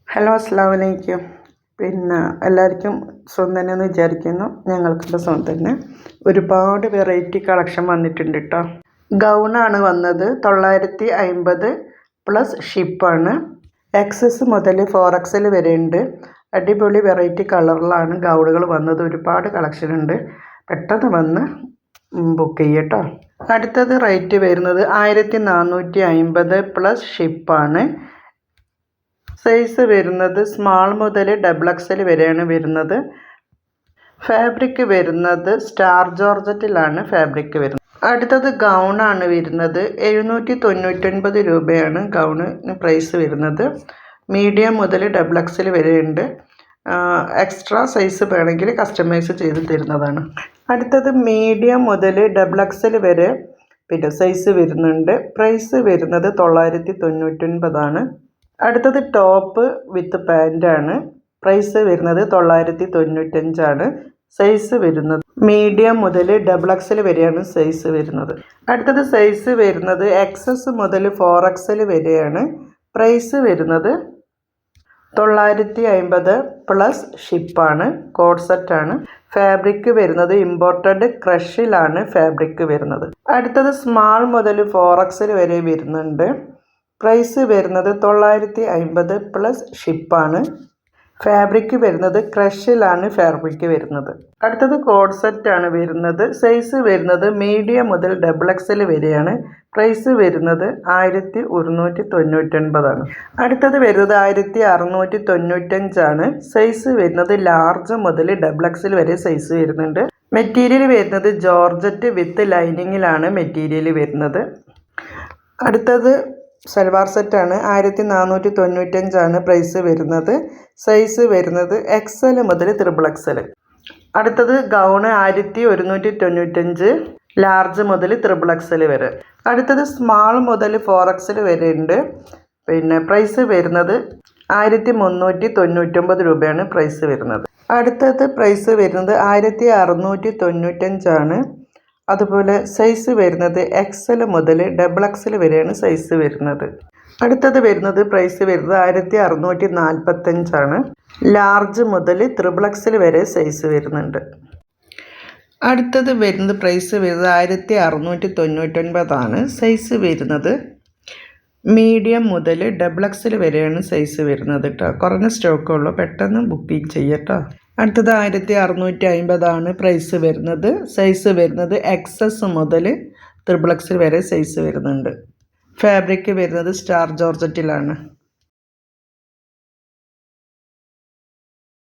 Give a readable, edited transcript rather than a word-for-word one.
Hello അസ്സലാമു അലൈക്കും. എല്ലാവർക്കും സുഖം തന്നെയെന്ന് വിചാരിക്കുന്നു. ഞങ്ങൾക്കുള്ള സുഖം തന്നെ. ഒരുപാട് വെറൈറ്റി കളക്ഷൻ വന്നിട്ടുണ്ട് കേട്ടോ. ഗൗണാണ് വന്നത് 950 പ്ലസ് ഷിപ്പാണ്. XS മുതൽ 4XL വരെ ഉണ്ട്. അടിപൊളി വെറൈറ്റി കളറിലാണ് ഗൗണുകൾ വന്നത്. ഒരുപാട് കളക്ഷൻ ഉണ്ട്. പെട്ടെന്ന് വന്ന് ബുക്ക് ചെയ്യട്ടോ. അടുത്തത് റേറ്റ് വരുന്നത് 1450 പ്ലസ് ഷിപ്പാണ്. സൈസ് വരുന്നത് സ്മാൾ മുതൽ XXL വരെയാണ് വരുന്നത്. ഫാബ്രിക് വരുന്നത് സ്റ്റാർ ജോർജറ്റിലാണ് ഫാബ്രിക് വരുന്നത്. അടുത്തത് ഗൗണാണ് വരുന്നത് 799 രൂപയാണ് ഗൗണിന് പ്രൈസ് വരുന്നത്. മീഡിയം മുതൽ XXL വരെയുണ്ട്. എക്സ്ട്രാ സൈസ് വേണമെങ്കിൽ കസ്റ്റമൈസ് ചെയ്ത് തരുന്നതാണ്. അടുത്തത് മീഡിയം മുതൽ XXL വരെ സൈസ് വരുന്നുണ്ട്. പ്രൈസ് വരുന്നത് 999 ആണ്. അടുത്തത് ടോപ്പ് വിത്ത് പാൻറ്റാണ്. പ്രൈസ് വരുന്നത് 995 ആണ്. സൈസ് വരുന്നത് മീഡിയം മുതൽ XXL വരെയാണ് സൈസ് വരുന്നത്. അടുത്തത് സൈസ് വരുന്നത് XS മുതൽ 4XL വരെയാണ്. പ്രൈസ് വരുന്നത് 950 പ്ലസ് ഷിപ്പാണ്. കോഡ് സെറ്റാണ്. ഫാബ്രിക് വരുന്നത് ഇമ്പോർട്ടഡ് ക്രഷിലാണ് ഫാബ്രിക് വരുന്നത്. അടുത്തത് സ്മാൾ മുതൽ 4XL വരെ വരുന്നുണ്ട്. പ്രൈസ് വരുന്നത് 950 പ്ലസ് ഷിപ്പാണ്. ഫാബ്രിക് വരുന്നത് ക്രഷിലാണ് ഫാബ്രിക് വരുന്നത്. അടുത്തത് കോഡ് സെറ്റാണ് വരുന്നത്. സൈസ് വരുന്നത് മീഡിയം മുതൽ XXL വരെയാണ്. പ്രൈസ് വരുന്നത് 1199 ആണ്. അടുത്തത് വരുന്നത് 1695 ആണ്. സൈസ് വരുന്നത് ലാർജ് മുതൽ XXL വരെ സൈസ് വരുന്നുണ്ട്. മെറ്റീരിയൽ വരുന്നത് ജോർജറ്റ് വിത്ത് ലൈനിങ്ങിലാണ് മെറ്റീരിയൽ വരുന്നത്. അടുത്തത് സൽവാർ സെറ്റാണ്. 1495 ആണ് പ്രൈസ് വരുന്നത്. സൈസ് വരുന്നത് XL മുതൽ XXL. അടുത്തത് ഗൗണ് 1195 ലാർജ് മുതൽ XXL വരെ. അടുത്തത് സ്മാൾ മുതൽ 4XL വരെ ഉണ്ട്. പ്രൈസ് വരുന്നത് 1399 രൂപയാണ് പ്രൈസ് വരുന്നത്. അടുത്തത് പ്രൈസ് വരുന്നത് 1695 ആണ്. അതുപോലെ സൈസ് വരുന്നത് XL മുതൽ XXL വരെയാണ് സൈസ് വരുന്നത്. അടുത്തത് വരുന്നത് പ്രൈസ് വരുന്നത് 1645 ആണ്. ലാർജ് മുതൽ XXL വരെ സൈസ് വരുന്നുണ്ട്. അടുത്തത് വരുന്നത് പ്രൈസ് വരുന്നത് 1699 ആണ്. സൈസ് വരുന്നത് മീഡിയം മുതൽ XXL വരെയാണ് സൈസ് വരുന്നത് കേട്ടോ. കുറഞ്ഞ സ്റ്റോക്കുള്ളൂ, പെട്ടെന്ന് ബുക്കിംഗ് ചെയ്യട്ടോ. അടുത്തത് 1650 ആണ് പ്രൈസ് വരുന്നത്. സൈസ് വരുന്നത് XS മുതൽ XXL വരെ സൈസ് വരുന്നുണ്ട്. ഫാബ്രിക് വരുന്നത് സ്റ്റാർ ജോർജറ്റിലാണ്.